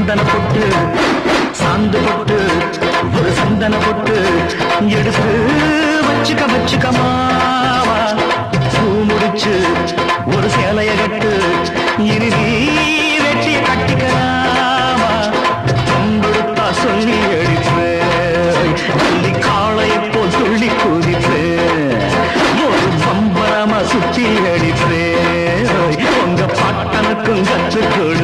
சந்தன பொட்டு சாந்து பொட்டு ஒரு சந்தன பொட்டு எடுத்து வச்சுக்க வச்சுக்கமாவா பூ முடிச்சு ஒரு சேலைய கட்டு இறுதி வெட்டிய கட்டிக்கலாமா தொம்பெடுத்தா சொல்லி அடிப்பேன் தள்ளி காளையை போல் துள்ளி குதிப்பேன் ஒரு பம்பரமா சுத்தி அடிப்பேன் உங்க பாட்டனுக்கும் கற்றுக்கொடு